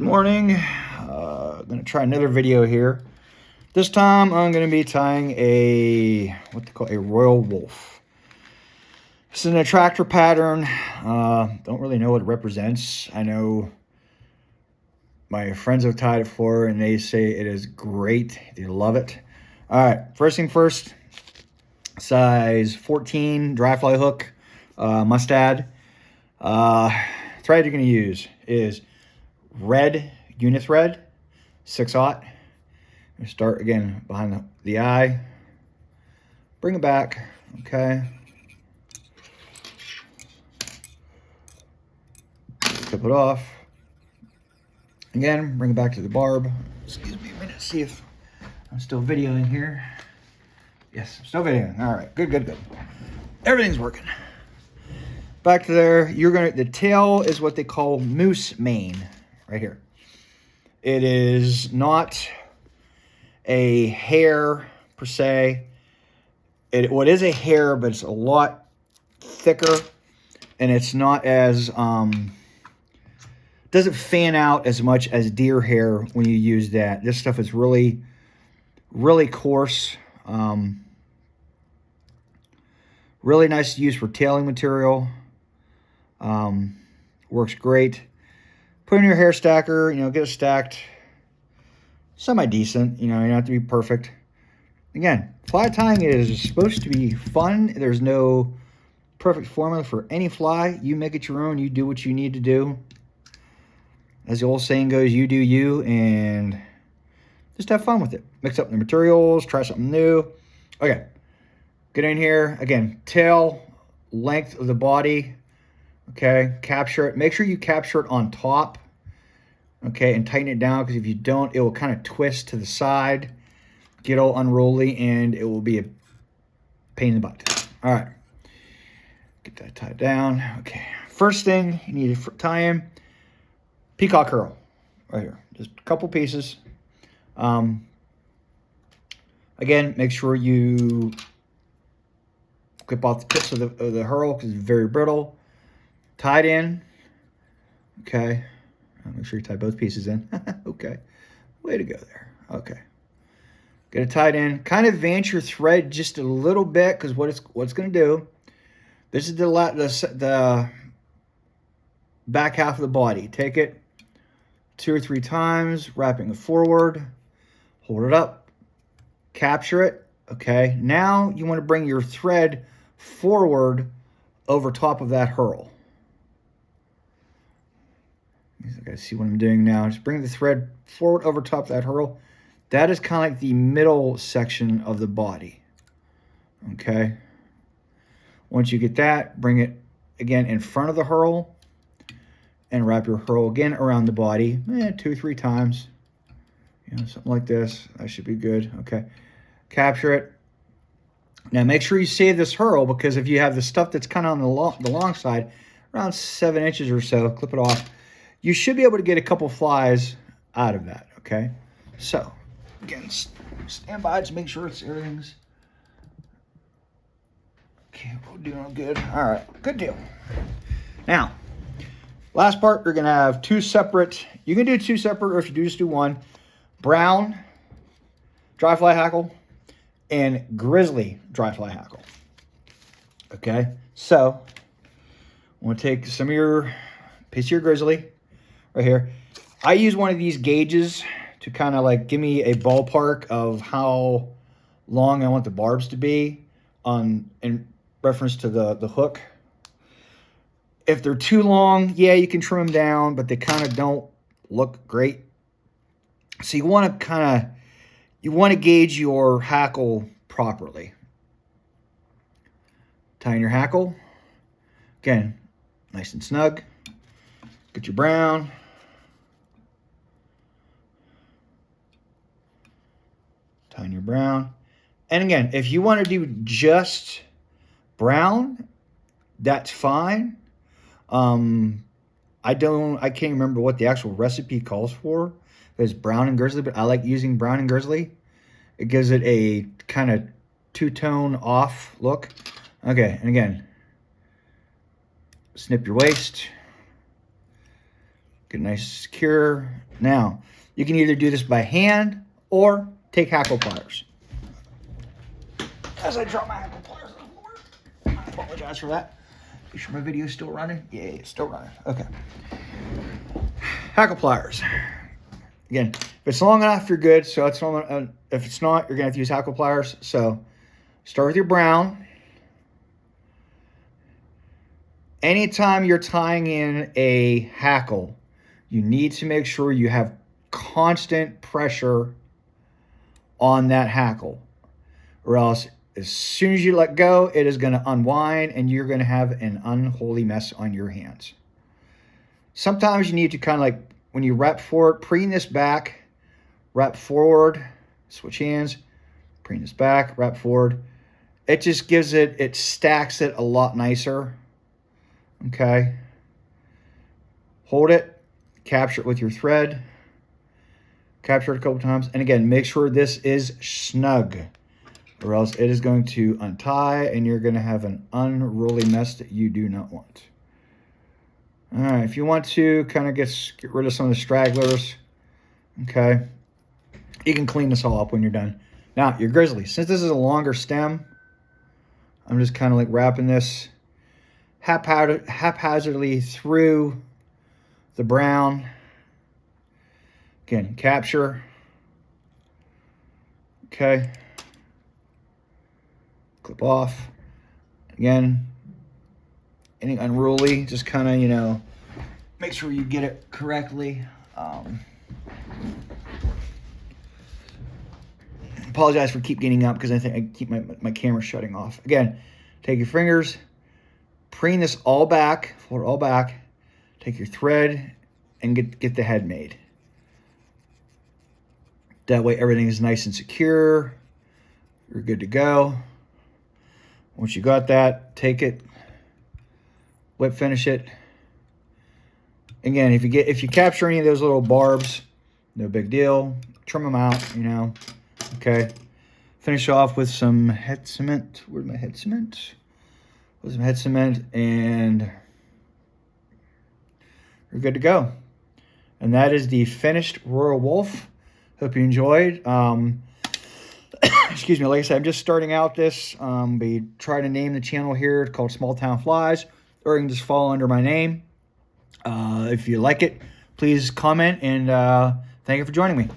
Good morning. I'm going to try another video here. This time I'm going to be tying a Royal Wulff. This is an attractor pattern. Don't really know what it represents. I know my friends have tied it for and they say it is great. They love it. All right, first thing first, size 14 dry fly hook, must add. Thread you're going to use is red unithread, 6/0. Start again behind the eye, bring it back, okay. Clip it off. Again, bring it back to the barb. Excuse me a minute, see if I'm still videoing here. Yes, I'm still videoing. All right, good. Everything's working. Back to there, the tail is what they call moose mane, right here. It is not a hair per se. What is a hair, but it's a lot thicker, and it's not as doesn't fan out as much as deer hair when you use that. This stuff is really coarse. Really nice to use for tailing material. Works great. Put in your hair stacker, get it stacked semi-decent. You don't have to be perfect. Again, fly tying is supposed to be fun. There's no perfect formula for any fly. You make it your own. You do what you need to do. As the old saying goes, you do you, and just have fun with it. Mix up the materials, try something new. Okay, get in here. Again, tail, length of the body. Okay, capture it. Make sure you capture it on top. Okay, and tighten it down, because if you don't, it will kind of twist to the side, get all unruly, and it will be a pain in the butt. All right, get that tied down. Okay, first thing you need to tie in, peacock curl, right here. Just a couple pieces. Again, make sure you clip off the tips of the herl, because it's very brittle. Tied in. Okay. Make sure you tie both pieces in. Okay. Way to go there. Okay. Get it tied in. Kind of advance your thread just a little bit, because what it's going to do, this is the back half of the body. Take it 2 or 3 times, wrapping it forward. Hold it up. Capture it. Okay. Now you want to bring your thread forward over top of that herl. You guys see what I'm doing now. Just bring the thread forward over top of that herl. That is kind of like the middle section of the body. Okay. Once you get that, bring it again in front of the herl and wrap your herl again around the body. 2 or 3 times. Something like this. That should be good. Okay. Capture it. Now make sure you save this herl, because if you have the stuff that's kind of on the long side, around 7 inches or so, clip it off. You should be able to get a couple flies out of that, okay? So, again, stand by to make sure everything's... Okay, we're doing good. All right, good deal. Now, last part, you're going to have 2 separate... You can do 2 separate, or if you do, just do 1. Brown dry fly hackle and grizzly dry fly hackle. Okay, so I'm going to take some of your piece of your grizzly right here. I use one of these gauges to kind of like give me a ballpark of how long I want the barbs to be in reference to the hook. If they're too long, yeah, you can trim them down, but they kind of don't look great. So you want to gauge your hackle properly. Tie in your hackle. Again, nice and snug. Get your brown. Tie in your brown. And again, if you want to do just brown, that's fine. I can't remember what the actual recipe calls for. It's brown and grizzly, but I like using brown and grizzly. It gives it a kind of two-tone off look. Okay, and again, snip your waist. Get nice secure. Now, you can either do this by hand or take hackle pliers. As I drop my hackle pliers on the floor, I apologize for that. Make sure my video is still running. Yeah, it's still running. Okay. Hackle pliers. Again, if it's long enough, you're good. So it's long, if it's not, you're gonna have to use hackle pliers. So start with your brown. Anytime you're tying in a hackle, you need to make sure you have constant pressure on that hackle, or else as soon as you let go, it is going to unwind and you're going to have an unholy mess on your hands. Sometimes you need to kind of like, when you wrap forward, preen this back, wrap forward, switch hands, preen this back, wrap forward. It just gives it, it stacks it a lot nicer. Okay. Hold it, capture it with your thread, capture it a couple times. And again, make sure this is snug, or else it is going to untie and you're going to have an unruly mess that you do not want. All right, if you want to kind of get rid of some of the stragglers, okay, you can clean this all up when you're done. Now, your grizzly, since this is a longer stem, I'm just kind of like wrapping this haphazardly through the brown. Again, capture. Okay. Clip off. Again, anything unruly, just kind of, you know, make sure you get it correctly. Apologize for keep getting up because I think I keep my camera shutting off. Again, take your fingers, preen this all back, fold it all back, take your thread, and get the head made. That way everything is nice and secure. You're good to go. Once you got that, take it, whip finish it. Again, if you capture any of those little barbs, no big deal. Trim them out, you know. Okay. Finish off with some head cement. Where's my head cement? With some head cement, and you're good to go. And that is the finished Royal Wulff. Hope you enjoyed. Excuse me, like I said, I'm just starting out this. Be trying to name the channel here. It's called Small Town Flies, or you can just follow under my name. If you like it, please comment, and thank you for joining me.